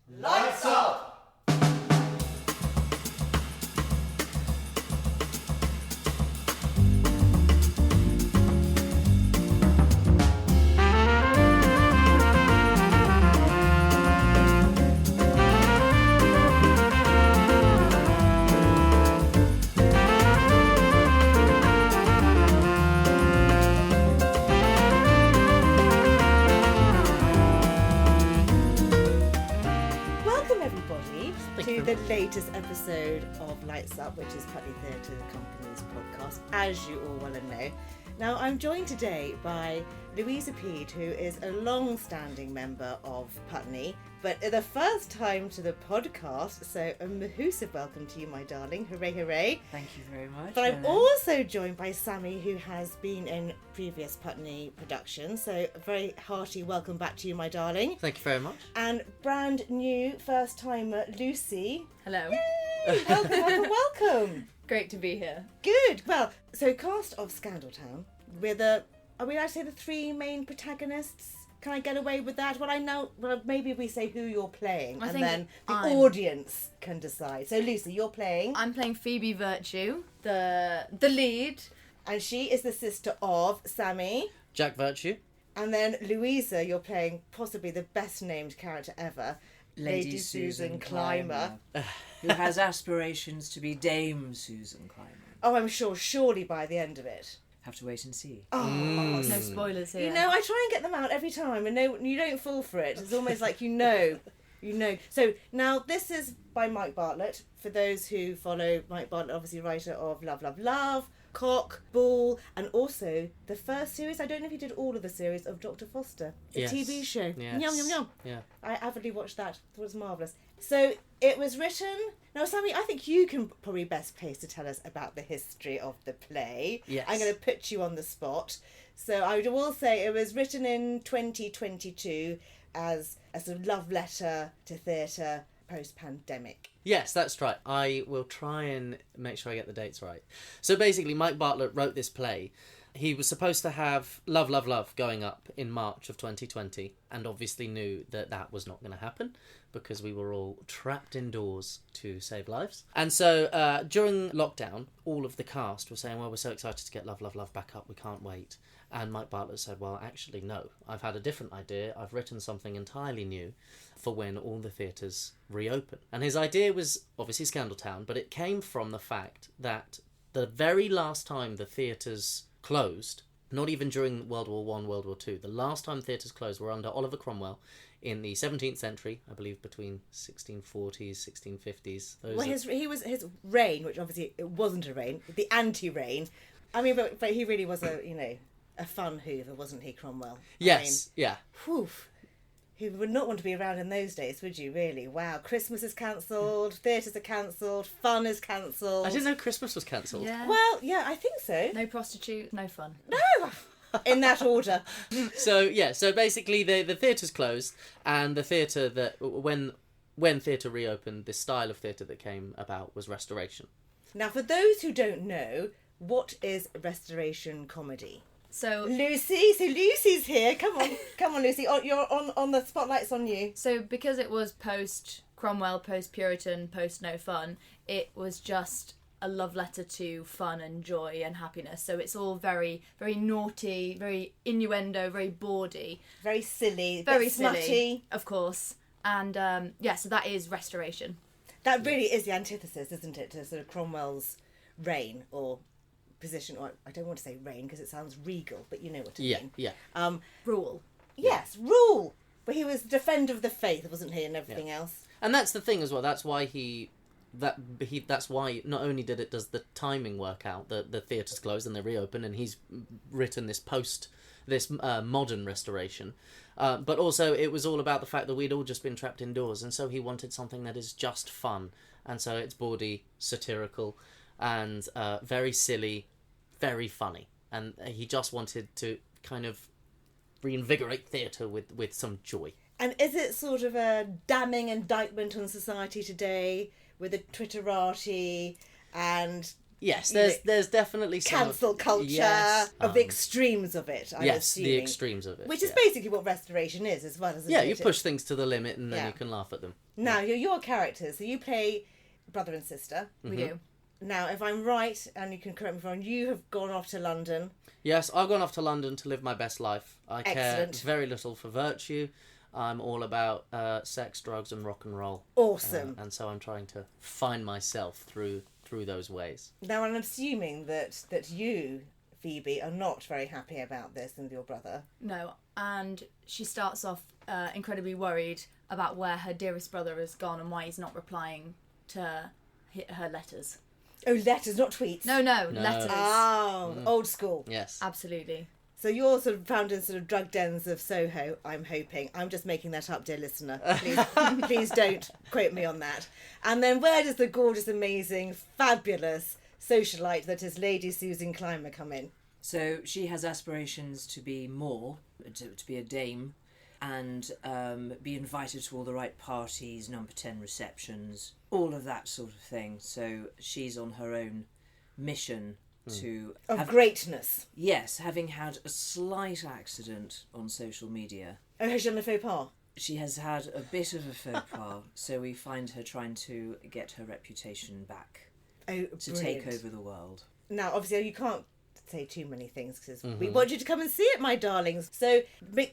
Lights up! The latest episode of Lights Up, which is Putney Theatre Company's podcast, as you all well know. Now, I'm joined today by Louisa Pead, who is a long-standing member of Putney, but the first time to the podcast, so a massive welcome to you, my darling. Hooray, hooray. Thank you very much. But I'm also joined by Sammy, who has been in previous Putney productions, so a very hearty welcome back to you, my darling. Thank you very much. And brand new first-timer Lucy. Hello. Yay! Welcome. Great to be here. Good. Well, so cast of Scandaltown, with are we allowed to say the three main protagonists? Can I get away with that? Well, I know. Well, maybe we say who you're playing, and then the audience can decide. So, Lucy, you're playing. I'm playing Phoebe Virtue, the lead, and she is the sister of Sammy, Jack Virtue, and then Louisa. You're playing possibly the best named character ever, Lady Susan Clymer, who has aspirations to be Dame Susan Clymer. Oh, I'm sure. Surely by the end of it. Have to wait and see. Oh, no spoilers here. You know, I try and get them out every time, and no, you don't fall for it. It's almost like you know. So now this is by Mike Bartlett. For those who follow Mike Bartlett, obviously writer of Love, Love, Love, Cock, Ball, and also the first series. I don't know if he did all of the series of Dr. Foster, the TV show. Yes. Yum yum yum. Yeah. I avidly watched that. It was marvellous. So it was written. Now, Sammy, I think you can probably best place to tell us about the history of the play. Yes. I'm going to put you on the spot. So I will say it was written in 2022 as a sort of love letter to theatre post-pandemic. Yes, that's right. I will try and make sure I get the dates right. So basically, Mike Bartlett wrote this play. He was supposed to have Love, Love, Love going up in March of 2020, and obviously knew that that was not going to happen because we were all trapped indoors to save lives. And so during lockdown, all of the cast were saying, well, we're so excited to get Love, Love, Love back up, we can't wait. And Mike Bartlett said, well, actually, no, I've had a different idea. I've written something entirely new for when all the theatres reopen. And his idea was obviously Scandaltown, but it came from the fact that the very last time the theatres closed, not even during World War I, World War II, the last time theatres closed were under Oliver Cromwell in the 17th century, I believe between 1640s, 1650s. Well, his reign, which obviously it wasn't a reign, the anti-reign. I mean, but he really was a fun hoover, wasn't he, Cromwell? Yes, yeah. Whew. Who would not want to be around in those days, would you, really? Wow, Christmas is cancelled, theatres are cancelled, fun is cancelled. I didn't know Christmas was cancelled. Yeah. Well, yeah, I think so. No prostitutes, no fun. No! In that order. So basically the theatres closed, and the theatre that, when theatre reopened, this style of theatre that came about was restoration. Now, for those who don't know, what is restoration comedy? So Lucy's here. Come on, Lucy. Oh, you're on the spotlight's on you. So because it was post Cromwell, post Puritan, post no fun, it was just a love letter to fun and joy and happiness. So it's all very, very naughty, very innuendo, very bawdy, very silly, very smutty, silly, of course. And so that is restoration. That really is the antithesis, isn't it, to sort of Cromwell's reign or position, or I don't want to say reign because it sounds regal, but you know what I mean. Yeah. Rule. Yes, rule. But he was defender of the faith, wasn't he, and everything else. And that's the thing as well. That's why that's why not only does the timing work out, the theatres closed and they reopen, and he's written this modern restoration, but also it was all about the fact that we'd all just been trapped indoors, and so he wanted something that is just fun, and so it's bawdy, satirical, and very silly, very funny, and he just wanted to kind of reinvigorate theatre with some joy. And is it sort of a damning indictment on society today with the Twitterati and Yes, there's definitely some cancel culture yes, of the extremes of it. I'm yes, assuming. the extremes of it, Which is basically what restoration is, as well as you push things to the limit and then you can laugh at them. Now you're your characters, so you play brother and sister. We do. Now, if I'm right, and you can correct me if I'm wrong, you have gone off to London. Yes, I've gone off to London to live my best life. I Excellent. care very little for virtue. I'm all about sex, drugs, and rock and roll. Awesome. And so I'm trying to find myself through those ways. Now, I'm assuming that you, Phoebe, are not very happy about this and your brother. No, and she starts off incredibly worried about where her dearest brother has gone and why he's not replying to her letters. Oh, letters, not tweets. No, letters. Oh, old school. Yes. Absolutely. So you're sort of found in sort of drug dens of Soho, I'm hoping. I'm just making that up, dear listener. Please don't quote me on that. And then where does the gorgeous, amazing, fabulous socialite that is Lady Susan Clymer come in? So she has aspirations to be more, to be a dame, and be invited to all the right parties, number 10 receptions, all of that sort of thing. So she's on her own mission to... Of greatness. Yes, having had a slight accident on social media. Oh, has she done a faux pas? She has had a bit of a faux pas, so we find her trying to get her reputation back. Oh, to brilliant. take over the world. Now, obviously, you can't say too many things because we want you to come and see it, my darlings. So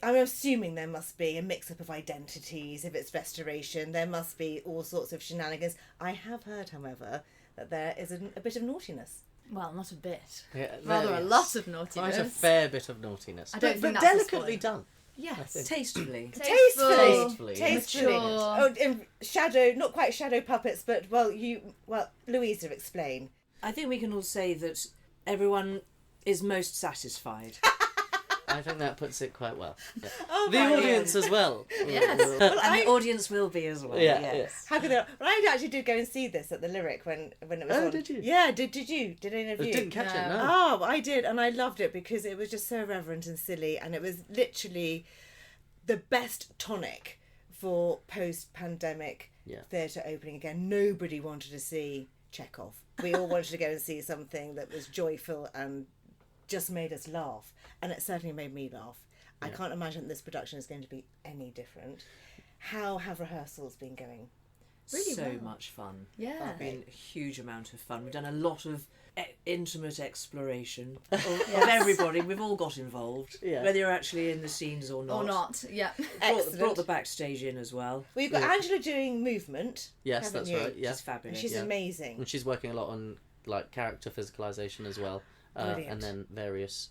I'm assuming there must be a mix-up of identities. If it's restoration, there must be all sorts of shenanigans. I have heard, however, that there is a bit of naughtiness. Well, not a bit. Yeah, Rather a lot of naughtiness. Quite a fair bit of naughtiness. I don't think but that's a delicately spoiler. done. Yes. Tastefully. Tastefully. Tastefully. Mature. Oh, in shadow, not quite shadow puppets, but Louisa, explain. I think we can all say that everyone is most satisfied. I think that puts it quite well. Yeah. Oh, The audience as well. Yes. And the audience will be as well. Yeah, yes. How could they? Well, I actually did go and see this at the Lyric when it was on. Oh, did you? Yeah, did you? Did any of I you? didn't catch it, no. Oh, I did, and I loved it because it was just so irreverent and silly, and it was literally the best tonic for post-pandemic theatre opening again. Nobody wanted to see Chekhov. We all wanted to go and see something that was joyful and just made us laugh, and it certainly made me laugh. I can't imagine this production is going to be any different. How have rehearsals been going? Really so well. much fun. Yeah. It's been a huge amount of fun. We've done a lot of intimate exploration of everybody. We've all got involved, whether you're actually in the scenes or not. Or not, yeah. Brought the backstage in as well. We've got Angela doing movement. Yes, haven't that's you? right. Yeah. She's fabulous. And she's amazing. And she's working a lot on like character physicalization as well, and then various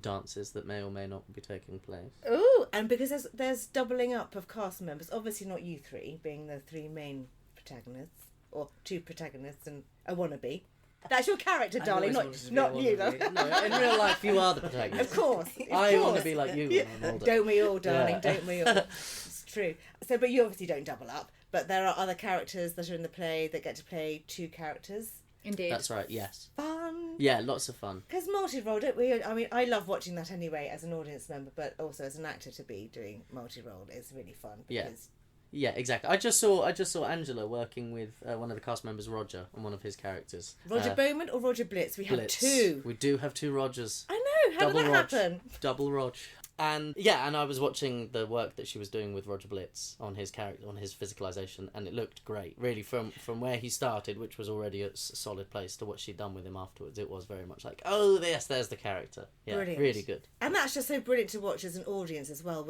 dances that may or may not be taking place. Ooh, and because there's doubling up of cast members, obviously not you three being the three main protagonists, or two protagonists and a wannabe. That's your character, darling, not you. No, in real life you are the protagonist. Of course. I want to be like you when I'm older. Don't we all, darling? Don't we all? It's true. So, but you obviously don't double up. But there are other characters that are in the play that get to play two characters. Indeed. That's right. Yes. Fun. Yeah, lots of fun. Because multi-role, don't we? I mean, I love watching that anyway as an audience member, but also as an actor to be doing multi-role is really fun. Because Yeah, exactly. I just saw Angela working with one of the cast members, Roger, on one of his characters. Roger Bowman or Roger Blitz? We have two. We do have two Rogers. I know. How did that happen? Double Rog. And and I was watching the work that she was doing with Roger Blitz on his character, on his physicalization, and it looked great. Really, from where he started, which was already a solid place, to what she'd done with him afterwards, it was very much like, oh yes, there's the character. Yeah, brilliant. Really good. And that's just so brilliant to watch as an audience as well.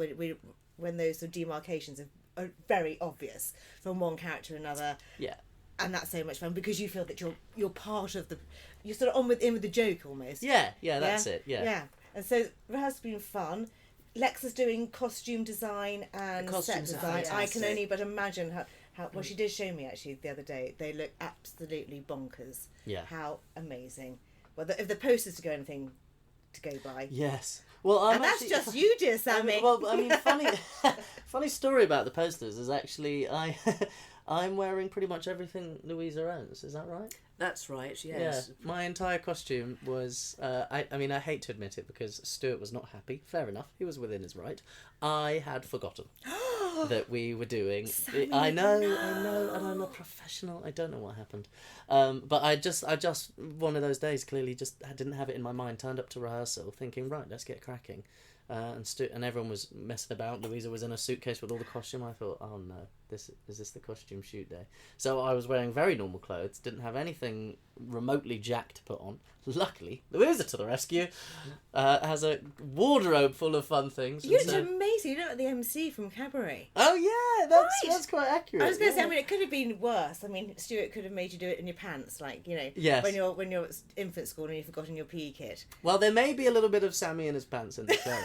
When those sort of demarcations are very obvious from one character to another. Yeah. And that's so much fun because you feel that you're part of you're sort of in with the joke almost. Yeah, that's it. Yeah. Yeah. And so rehearsal's been fun. Lex is doing costume design and set design. I can only but imagine how well, she did show me actually the other day. They look absolutely bonkers. Yeah. How amazing. Well, if the posters to go anything to go by. Yes. Well, and that's just you, dear Sammy. Funny story about the posters is actually I'm wearing pretty much everything Louisa owns. Is that right? That's right, Yeah, yes. my entire costume was, I mean, I hate to admit it because Stuart was not happy. Fair enough, he was within his right. I had forgotten that we were doing... Sammy, I know, no. and I'm a professional. I don't know what happened. But I just, one of those days, clearly I didn't have it in my mind, turned up to rehearsal thinking, right, let's get cracking. And everyone was messing about. Louisa was in a suitcase with all the costume. I thought, oh no, is this the costume shoot day? So I was wearing very normal clothes, didn't have anything remotely jacked to put on. Luckily, Louisa to the rescue, has a wardrobe full of fun things. You looked amazing. You look like the MC from Cabaret. Oh yeah, that's quite accurate. I was going to say, yeah. I mean, it could have been worse. I mean, Stuart could have made you do it in your pants, like, you know, Yes. when you're at infant school and you've forgotten your PE kit. Well, there may be a little bit of Sammy in his pants in the show.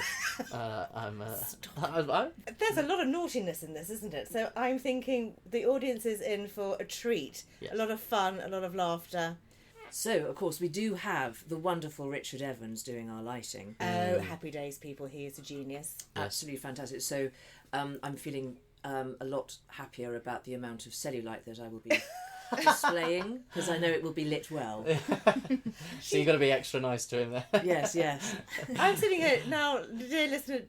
There's a lot of naughtiness in this, isn't it? So I'm thinking the audience is in for a treat. Yes. A lot of fun, a lot of laughter. So, of course, we do have the wonderful Richard Evans doing our lighting. Oh, happy days, people. He is a genius. Absolutely fantastic. So I'm feeling a lot happier about the amount of cellulite that I will be displaying, because I know it will be lit well. So you've got to be extra nice to him there. Yes, yes. I'm sitting here now, dear listener.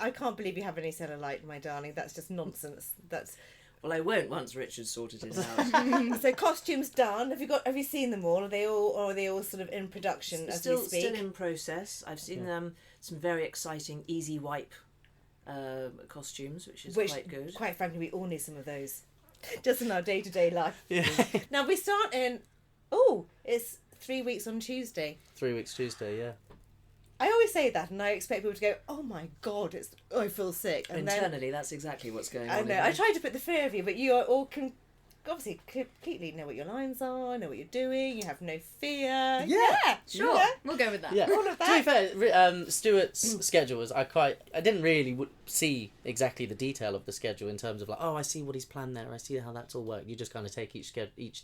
I can't believe you have any cellulite, my darling. That's just nonsense. That's Well, I won't once Richard's sorted it out. so costumes done. Have you seen them all? Are they all sort of in production as we speak? Still in process. I've seen some very exciting easy wipe costumes, which is quite good. Quite frankly, we all need some of those, just in our day-to-day life. Yeah. Now we start in. It's 3 weeks on Tuesday. 3 weeks Tuesday, yeah. I always say that, and I expect people to go, "Oh my God, I feel sick." And Internally, that's exactly what's going on. I know. isn't I it? try to put the fear of you, but you are all obviously completely know what your lines are, know what you're doing. You have no fear. Yeah. Sure, Yeah. we'll go with that. Yeah. All of To be that. fair, Stuart's schedule was I didn't really see exactly the detail of the schedule in terms of like, oh, I see what he's planned there. I see how that's all worked. You just kind of take each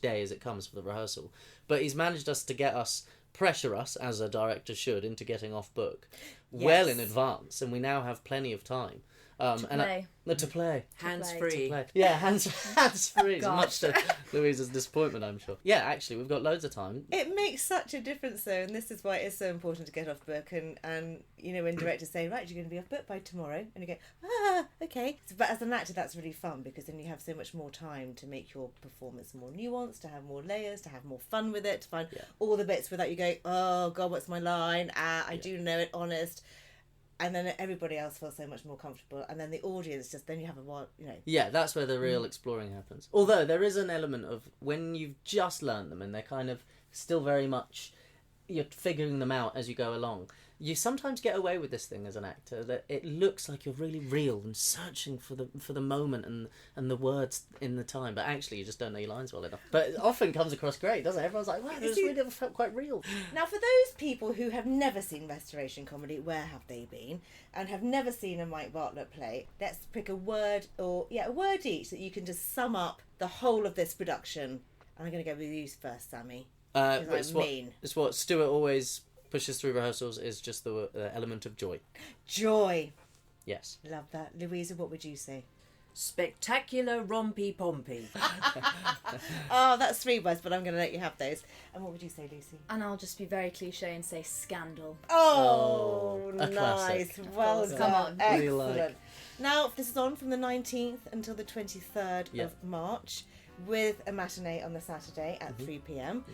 day as it comes for the rehearsal. But he's managed to pressure us as a director should into getting off book well in advance, and we now have plenty of time. To play. Hands play. free. Yeah, hands free. Gosh. Much to Louisa's disappointment, I'm sure. Yeah, actually, we've got loads of time. It makes such a difference, though, and this is why it's so important to get off book. And you know, when directors say, "Right, you're going to be off book by tomorrow," and you go, okay. But as an actor, that's really fun because then you have so much more time to make your performance more nuanced, to have more layers, to have more fun with it, to find all the bits without you going, "Oh God, what's my line? I do know it, honest." And then everybody else feels so much more comfortable, and then the audience then you have Yeah, that's where the real exploring happens. Although there is an element of when you've just learned them and they're kind of still very much, you're figuring them out as you go along. You sometimes get away with this thing as an actor, that it looks like you're really real and searching for the moment and the words in the time, but actually you just don't know your lines well enough. But it often comes across great, doesn't it? Everyone's like, wow, this really felt quite real. Now, for those people who have never seen Restoration comedy, where have they been? And have never seen a Mike Bartlett play, let's pick a word a word each that you can just sum up the whole of this production. And I'm going to go with you first, Sammy. It's what Stuart always pushes through rehearsals is just the element of joy. Joy. Yes. Love that. Louisa, what would you say? Spectacular rompy pompy. Oh, that's 3 words, but I'm going to let you have those. And what would you say, Lucy? And I'll just be very cliche and say scandal. Oh, a nice. classic. Well course. done. Come on. Excellent. We like. Now, this is on from the 19th until the 23rd of March with a matinee on the Saturday at 3 p.m.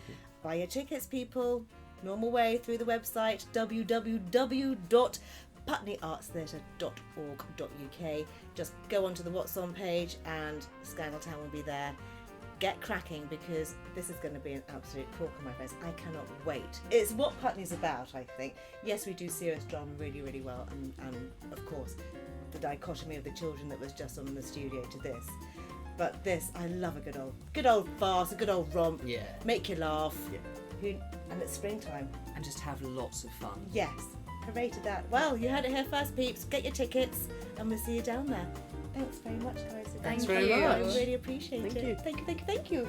Buy your tickets, people. Normal way through the website www.putneyartstheatre.org.uk. Just go onto the What's On page and Scandaltown will be there. Get cracking because this is going to be an absolute corker, my friends. I cannot wait. It's what Putney's about, I think. Yes, we do serious drama really, really well, and of course the dichotomy of the children that was just on in the studio to this. But this, I love a good old farce, a good old romp. Yeah. Make you laugh. Yeah. And it's springtime. And just have lots of fun. Yes, hooray to that. Well, you heard it here first, peeps. Get your tickets, and we'll see you down there. Thanks very much, guys. Thanks very you. much. I really appreciate Thank it. you. Thank you.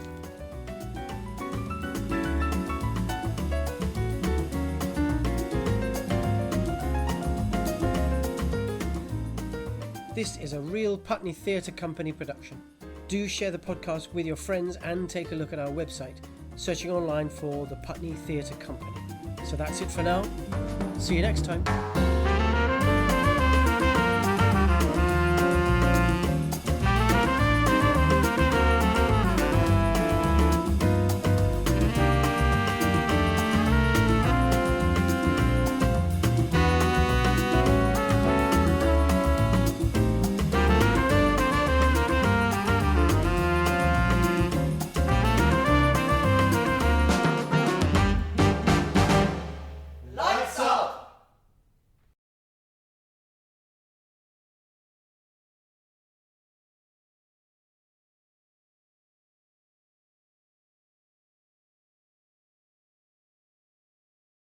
This is a real Putney Theatre Company production. Do share the podcast with your friends and take a look at our website, searching online for the Putney Theatre Company. So that's it for now. See you next time.